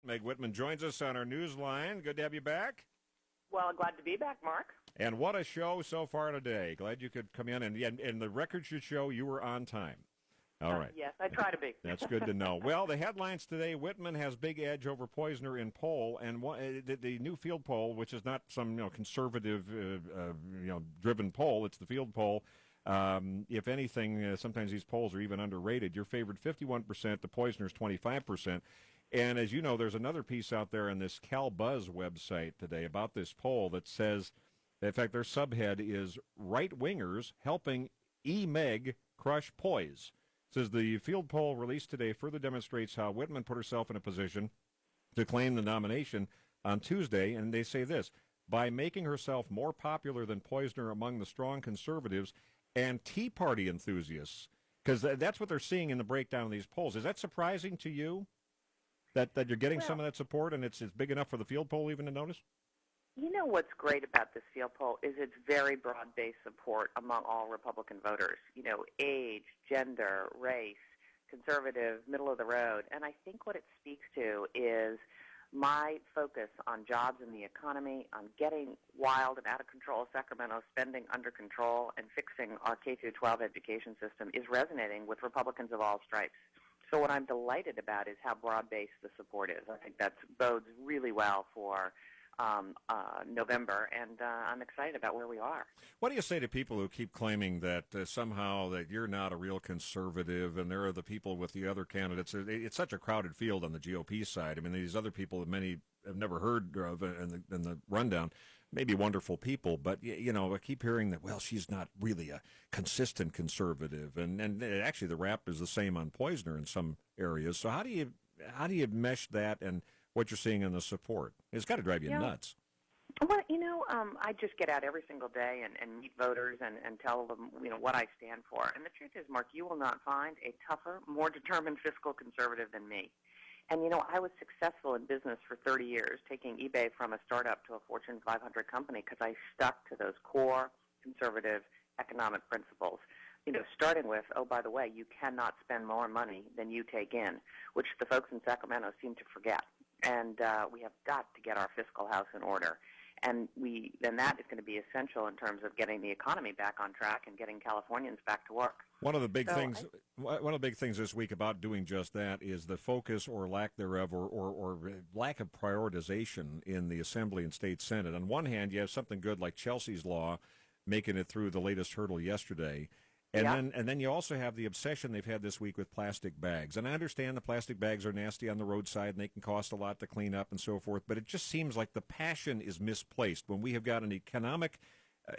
Meg Whitman joins us on our news line. Good to have you back. Well, glad to be back, Mark. And what a show so far today. Glad you could come in. And the record should show you were on time. All right. Yes, I try to be. That's good to know. Well, the headlines today, Whitman has big edge over Poizner in poll, and the new field poll, which is not some conservative driven poll, it's the field poll. If anything, sometimes these polls are even underrated. You're favored 51%, the Poizner's 25%. And as you know, there's another piece out there on this CalBuzz website today about this poll that says, in fact, their subhead is right-wingers helping Meg crush Poise. It says the field poll released today further demonstrates how Whitman put herself in a position to claim the nomination on Tuesday, and they say this, by making herself more popular than Poizner among the strong conservatives and Tea Party enthusiasts, because that's what they're seeing in the breakdown of these polls. Is that surprising to you, that you're getting some of that support, and it's big enough for the field poll even to notice? You know what's great about this field poll is it's very broad-based support among all Republican voters. Age, gender, race, conservative, middle of the road. And I think what it speaks to is my focus on jobs and the economy, on getting wild and out of control Sacramento spending under control and fixing our K-12 education system is resonating with Republicans of all stripes. So what I'm delighted about is how broad-based the support is. I think that bodes really well for November, and I'm excited about where we are. What do you say to people who keep claiming that somehow that you're not a real conservative and there are the people with the other candidates? It's such a crowded field on the GOP side. I mean, these other people that many have never heard of in the rundown, maybe wonderful people, but, I keep hearing that, well, she's not really a consistent conservative. And actually the rap is the same on Poizner in some areas. So how do you mesh that and what you're seeing in the support? It's got to drive you nuts. Well, I just get out every single day and meet voters and tell them, what I stand for. And the truth is, Mark, you will not find a tougher, more determined fiscal conservative than me. And, I was successful in business for 30 years, taking eBay from a startup to a Fortune 500 company because I stuck to those core conservative economic principles. Starting with, oh, by the way, you cannot spend more money than you take in, which the folks in Sacramento seem to forget. And we have got to get our fiscal house in order. And that is going to be essential in terms of getting the economy back on track and getting Californians back to work. One of the big things this week about doing just that is the focus or lack thereof or lack of prioritization in the Assembly and State Senate. On one hand, you have something good like Chelsea's Law making it through the latest hurdle yesterday. And then you also have the obsession they've had this week with plastic bags. And I understand the plastic bags are nasty on the roadside and they can cost a lot to clean up and so forth, but it just seems like the passion is misplaced when we have got an economic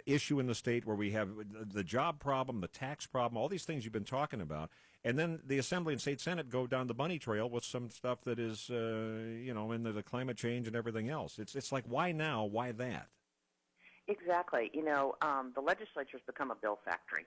issue in the state where we have the job problem, the tax problem, all these things you've been talking about. And then the Assembly and State Senate go down the bunny trail with some stuff that is, in the climate change and everything else. It's like, why now? Why that? Exactly. The legislature's become a bill factory.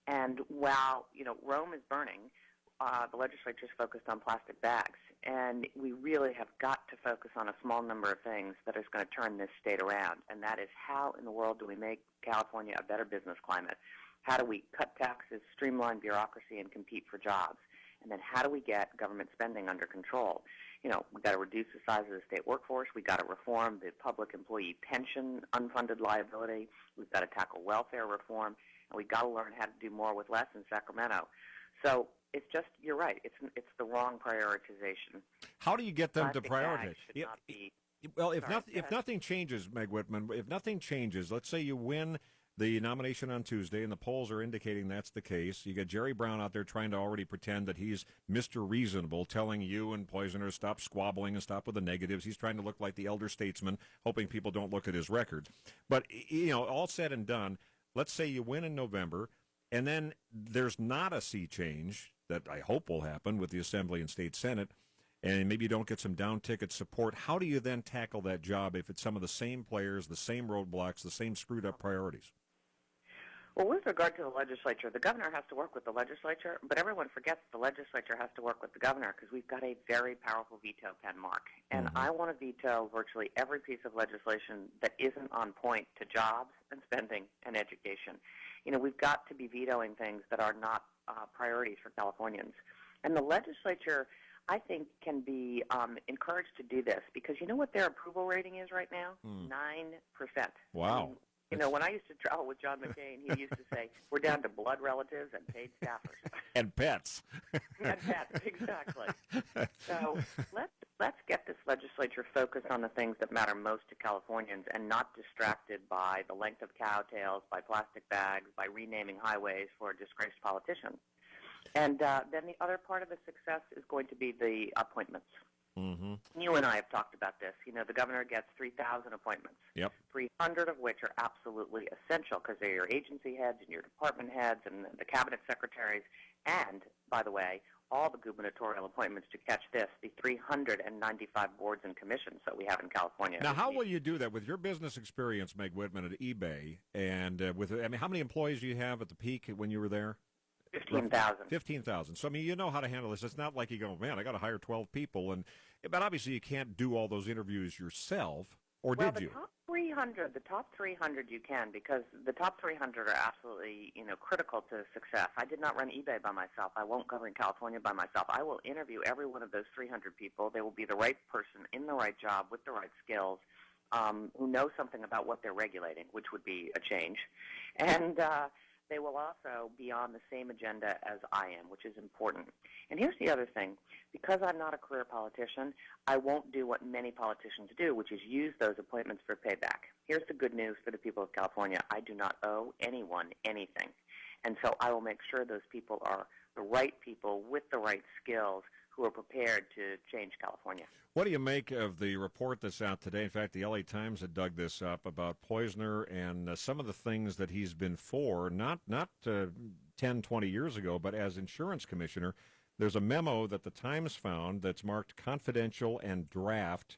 And while, Rome is burning, the legislature is focused on plastic bags. And we really have got to focus on a small number of things that is going to turn this state around. And that is, how in the world do we make California a better business climate? How do we cut taxes, streamline bureaucracy, and compete for jobs? And then how do we get government spending under control? We've got to reduce the size of the state workforce. We've got to reform the public employee pension, unfunded liability. We've got to tackle welfare reform. And we've got to learn how to do more with less in Sacramento. So it's just, you're right, it's the wrong prioritization. How do you get them to prioritize? Well, if nothing changes, Meg Whitman, if nothing changes, let's say you win the nomination on Tuesday and the polls are indicating that's the case. You got Jerry Brown out there trying to already pretend that he's Mr. Reasonable, telling you and Poizner to stop squabbling and stop with the negatives. He's trying to look like the elder statesman, hoping people don't look at his record. But, all said and done, let's say you win in November, and then there's not a sea change that I hope will happen with the Assembly and State Senate, and maybe you don't get some down-ticket support. How do you then tackle that job if it's some of the same players, the same roadblocks, the same screwed-up priorities? Well, with regard to the legislature, the governor has to work with the legislature, but everyone forgets the legislature has to work with the governor because we've got a very powerful veto pen, Mark. And I want to veto virtually every piece of legislation that isn't on point to jobs and spending and education. We've got to be vetoing things that are not priorities for Californians. And the legislature, I think, can be encouraged to do this because you know what their approval rating is right now? 9%. Wow. I mean, you know, when I used to travel with John McCain, he used to say, we're down to blood relatives and paid staffers. And pets. And pets, exactly. So let's get this legislature focused on the things that matter most to Californians and not distracted by the length of cowtails, by plastic bags, by renaming highways for disgraced politicians. And then the other part of the success is going to be the appointments. Mm-hmm. You and I have talked about this. You know, the governor gets 3,000 appointments. Yep. 300 of which are absolutely essential because they're your agency heads and your department heads and the cabinet secretaries. And, by the way, all the gubernatorial appointments to catch this, the 395 boards and commissions that we have in California. Now, how will you do that with your business experience, Meg Whitman, at eBay? And how many employees do you have at the peak when you were there? 15,000. 15,000. So, I mean, you know how to handle this. It's not like you go, man, I got to hire 12 people. But obviously you can't do all those interviews yourself, or did you? The top 300 you can, because the top 300 are absolutely, critical to success. I did not run eBay by myself. I won't govern California by myself. I will interview every one of those 300 people. They will be the right person in the right job with the right skills, who know something about what they're regulating, which would be a change. And they will also be on the same agenda as I am, which is important. And here's the other thing. Because I'm not a career politician, I won't do what many politicians do, which is use those appointments for payback. Here's the good news for the people of California. I do not owe anyone anything. And so I will make sure those people are the right people with the right skills who are prepared to change California. What do you make of the report that's out today? In fact, the LA Times had dug this up about Poizner and some of the things that he's been for, not 10, 20 years ago, but as insurance commissioner. There's a memo that the Times found that's marked confidential and draft.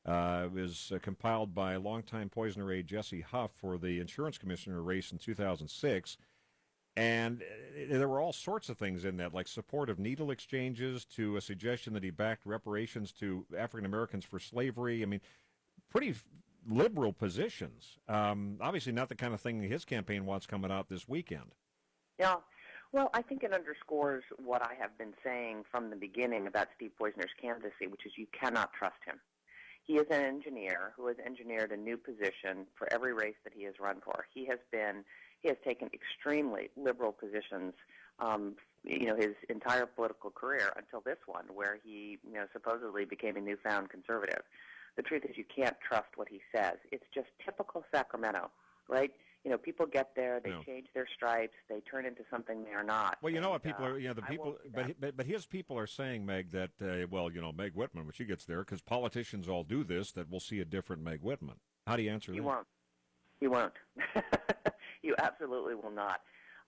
Was compiled by longtime Poizner aide Jesse Huff for the insurance commissioner race in 2006. And there were all sorts of things in that, like support of needle exchanges to a suggestion that he backed reparations to African Americans for slavery. I mean, pretty liberal positions. Obviously not the kind of thing his campaign wants coming out this weekend. Yeah. Well, I think it underscores what I have been saying from the beginning about Steve Poizner's candidacy, which is you cannot trust him. He is an engineer who has engineered a new position for every race that he has run for. He has taken extremely liberal positions, his entire political career until this one, where he, supposedly became a newfound conservative. The truth is you can't trust what he says. It's just typical Sacramento, right? People get there, they change their stripes, they turn into something they are not. Well, you know what people are, the people, but his people are saying, Meg, that, Meg Whitman, when she gets there, because politicians all do this, that we'll see a different Meg Whitman. How do you answer that? You won't. You absolutely will not.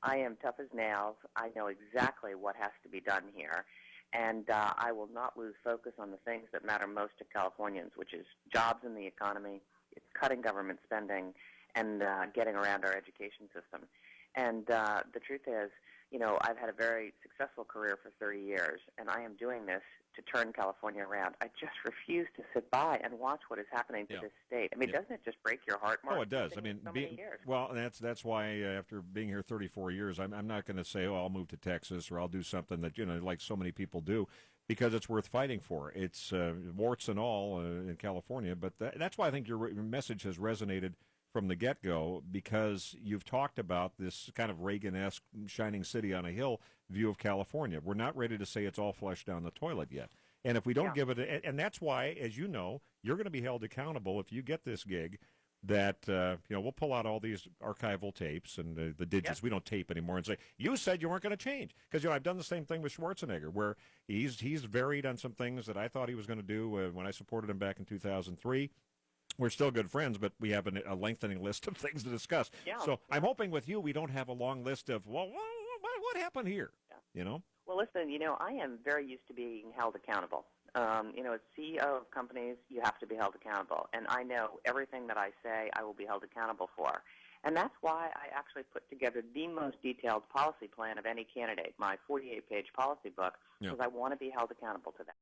I am tough as nails. I know exactly what has to be done here. And I will not lose focus on the things that matter most to Californians, which is jobs in the economy, it's cutting government spending, and getting around our education system. And the truth is, I've had a very successful career for 30 years, and I am doing this to turn California around. I just refuse to sit by and watch what is happening to this state. I mean, doesn't it just break your heart, Mark? Oh, it does. I mean, that's why after being here 34 years, I'm not going to say, I'll move to Texas or I'll do something that, like so many people do, because it's worth fighting for. It's warts and all in California, but that's why I think your message has resonated from the get-go, because you've talked about this kind of Reagan-esque shining city on a hill view of California. We're not ready to say it's all flushed down the toilet yet. And if we don't give it, and that's why, as you know, you're going to be held accountable if you get this gig, that, we'll pull out all these archival tapes and the digits. We don't tape anymore and say, you said you weren't going to change. Because, I've done the same thing with Schwarzenegger, where he's varied on some things that I thought he was going to do when I supported him back in 2003. We're still good friends, but we have a lengthening list of things to discuss. So I'm hoping with you we don't have a long list of, what happened here? Well, listen, I am very used to being held accountable. As CEO of companies, you have to be held accountable. And I know everything that I say I will be held accountable for. And that's why I actually put together the most detailed policy plan of any candidate, my 48-page policy book, because I want to be held accountable to that.